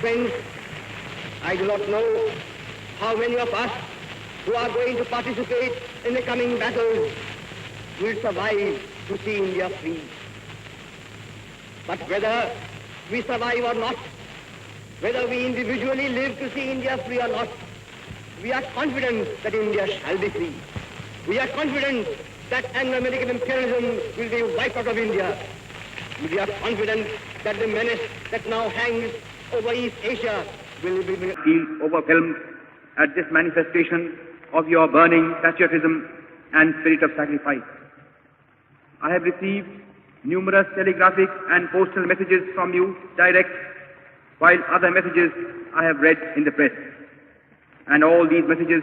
Friends, I do not know how many of us who are going to participate in the coming battles will survive to see India free. But whether we survive or not, whether we individually live to see India free or not, we are confident that India shall be free. We are confident that Anglo-American imperialism will be wiped out of India. We are confident that the menace that now hangs over East Asia will be... Feel overwhelmed at this manifestation of your burning patriotism and spirit of sacrifice. I have received numerous telegraphic and postal messages from you direct, while other messages I have read in the press. And all these messages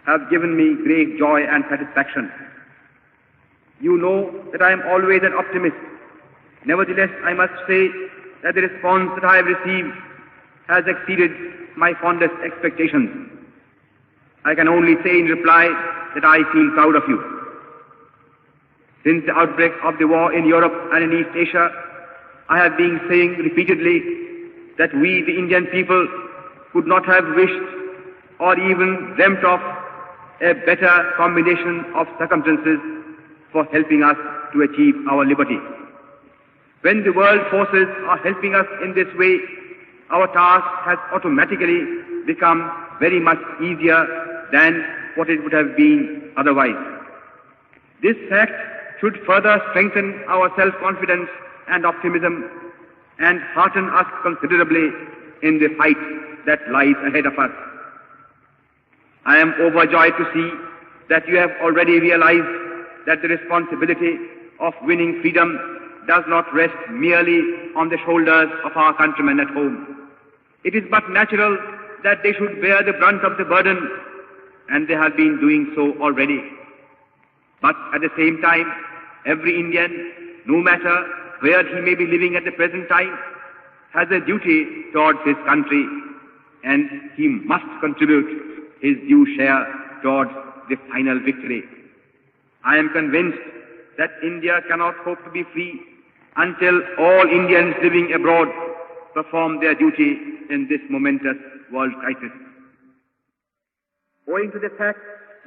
have given me great joy and satisfaction. You know that I am always an optimist. Nevertheless, I must say that the response that I have received has exceeded my fondest expectations. I can only say in reply that I feel proud of you. Since the outbreak of the war in Europe and in East Asia, I have been saying repeatedly that we, the Indian people, could not have wished or even dreamt of a better combination of circumstances for helping us to achieve our liberty. When the world forces are helping us in this way, our task has automatically become very much easier than what it would have been otherwise. This fact should further strengthen our self-confidence and optimism and hearten us considerably in the fight that lies ahead of us. I am overjoyed to see that you have already realized that the responsibility of winning freedom does not rest merely on the shoulders of our countrymen at home. It is but natural that they should bear the brunt of the burden, and they have been doing so already. But at the same time, every Indian, no matter where he may be living at the present time, has a duty towards his country, and he must contribute his due share towards the final victory. I am convinced that India cannot hope to be free until all Indians living abroad perform their duty in this momentous world crisis. Owing to the fact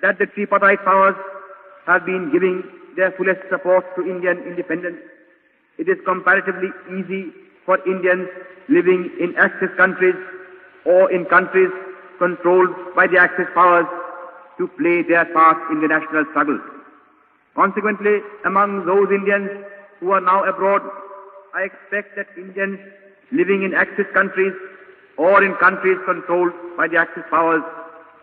that the tripartite powers have been giving their fullest support to Indian independence, it is comparatively easy for Indians living in Axis countries or in countries controlled by the Axis powers to play their part in the national struggle. Consequently, among those Indians who are now abroad, I expect that Indians living in Axis countries or in countries controlled by the Axis powers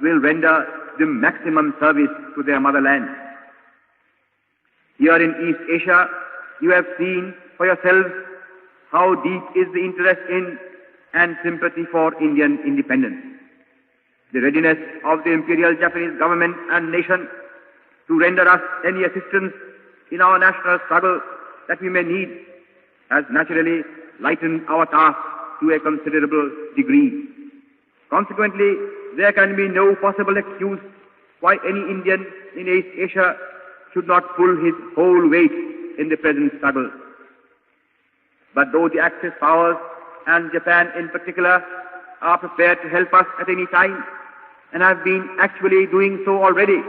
will render the maximum service to their motherland. Here in East Asia, you have seen for yourselves how deep is the interest in and sympathy for Indian independence. The readiness of the Imperial Japanese government and nation to render us any assistance in our national struggle that we may need has naturally lightened our task to a considerable degree. Consequently, there can be no possible excuse why any Indian in East Asia should not pull his whole weight in the present struggle. But though the Axis powers and Japan in particular are prepared to help us at any time and have been actually doing so already,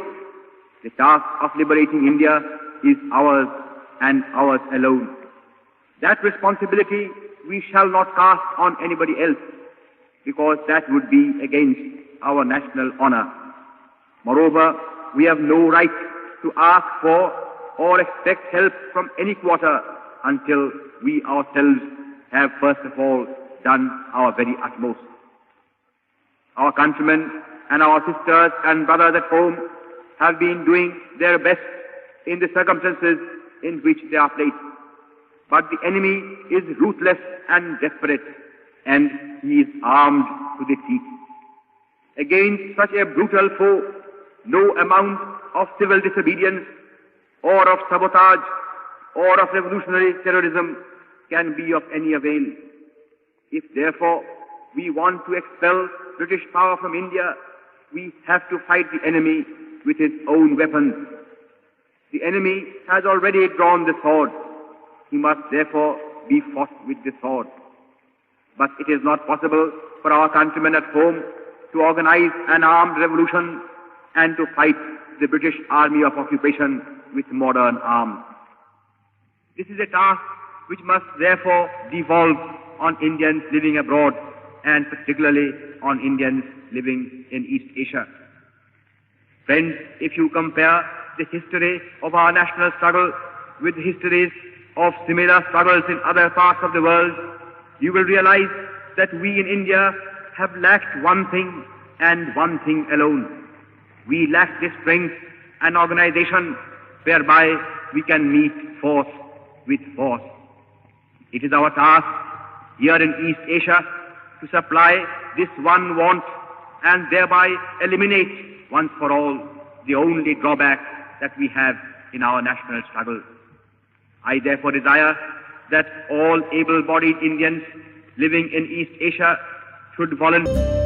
the task of liberating India is ours and ours alone. That responsibility we shall not cast on anybody else, because that would be against our national honor. Moreover, we have no right to ask for or expect help from any quarter until we ourselves have first of all done our very utmost. Our countrymen and our sisters and brothers at home have been doing their best in the circumstances in which they are placed. But the enemy is ruthless and desperate, and he is armed to the teeth. Against such a brutal foe, no amount of civil disobedience or of sabotage or of revolutionary terrorism can be of any avail. If therefore we want to expel British power from India, we have to fight the enemy with his own weapons. The enemy has already drawn the sword. He must therefore be fought with the sword. but it is not possible for our countrymen at home to organize an armed revolution and to fight the British Army of Occupation with modern arms. This is a task which must therefore devolve on Indians living abroad and particularly on Indians living in East Asia. Friends, if you compare the history of our national struggle with the histories of similar struggles in other parts of the world, you will realize that we in India have lacked one thing and one thing alone. We lack the strength and organization whereby we can meet force with force. It is our task here in East Asia to supply this one want and thereby eliminate once for all the only drawback that we have in our national struggle. I therefore desire that all able-bodied Indians living in East Asia should volunteer